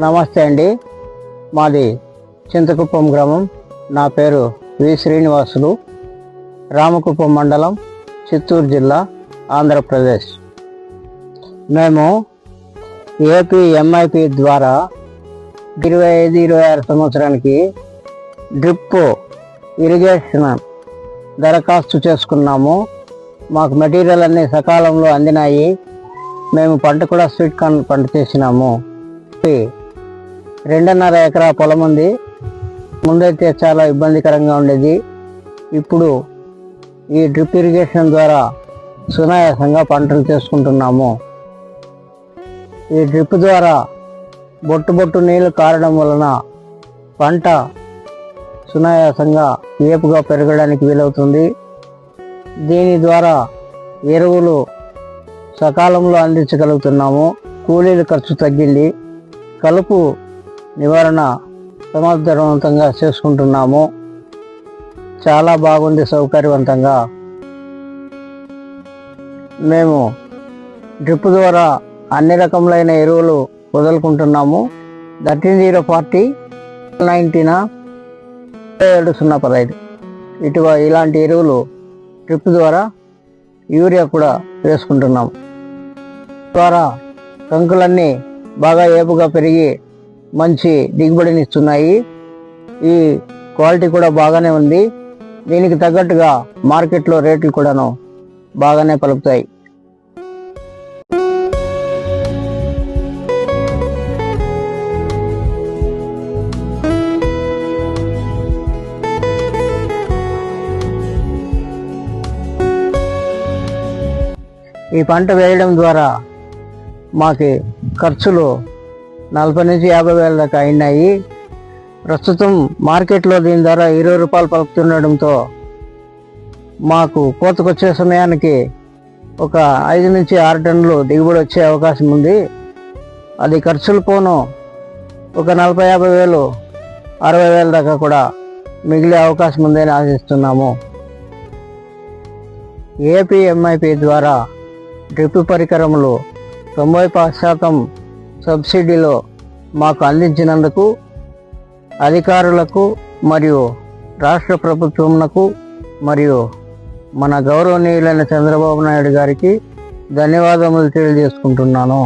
నమస్తే అండి. మాది చింతకుప్పం గ్రామం. నా పేరు వి శ్రీనివాసులు. రామకుప్పం మండలం, చిత్తూరు జిల్లా, ఆంధ్రప్రదేశ్. మేము ఏపీ ఎంఐపి ద్వారా 25-26 సంవత్సరానికి డ్రిప్ ఇరిగేషన్ దరఖాస్తు చేసుకున్నాము. మాకు మెటీరియల్ అన్నీ సకాలంలో అందినాయి. మేము పంట కూడా స్వీట్ కార్న్ పంట చేసినాము. 2.5 ఎకరా పొలం ఉంది. ముందైతే చాలా ఇబ్బందికరంగా ఉండేది. ఇప్పుడు ఈ డ్రిప్ ఇరిగేషన్ ద్వారా సునాయాసంగా పంటలు చేసుకుంటున్నాము. ఈ డ్రిప్ ద్వారా బొట్టు నీళ్లు కారడం వలన పంట సునాయాసంగా ఏపుగా పెరగడానికి వీలవుతుంది. దీని ద్వారా ఎరువులు సకాలంలో అందించగలుగుతున్నాము. కూలీల ఖర్చు తగ్గింది. కలుపు నివారణ సమర్థవంతంగా చేసుకుంటున్నాము. చాలా బాగుంది, సౌకర్యవంతంగా. మేము డ్రిప్ ద్వారా అన్ని రకములైన ఎరువులు వదులుకుంటున్నాము. 13-040 19 ఇలాంటి ఎరువులు డ్రిప్ ద్వారా, యూరియా కూడా వేసుకుంటున్నాము. ద్వారా కంకులన్నీ బాగా ఏపుగా పెరిగి మంచి దిగుబడినిస్తున్నాయి. ఈ క్వాలిటీ కూడా బాగానే ఉంది. దీనికి తగ్గట్టుగా మార్కెట్లో రేట్లు కూడాను బాగానే పలుకుతాయి. ఈ పంట వేయడం ద్వారా మాకు ఖర్చులు 40-50 వేల దాకా అయినాయి. ప్రస్తుతం మార్కెట్లో దీని ధర 20 రూపాయలు పలుకుతుండడంతో మాకు కోతకొచ్చే సమయానికి ఒక 5-6 టన్నులు దిగుబడి వచ్చే అవకాశం ఉంది. అది ఖర్చులు పోను ఒక 40-50 వేలు, 60 వేల దాకా కూడా మిగిలే అవకాశం ఉందని ఆశిస్తున్నాము. ఏపీ ఎంఐపి ద్వారా డ్రిప్ పరికరములు 90% సబ్సిడీలో మాకు అందించినందుకు అధికారులకు మరియు రాష్ట్ర ప్రభుత్వమునకు మరియు మన గౌరవనీయులైన చంద్రబాబు నాయుడు గారికి ధన్యవాదములు తెలియజేసుకుంటున్నాను.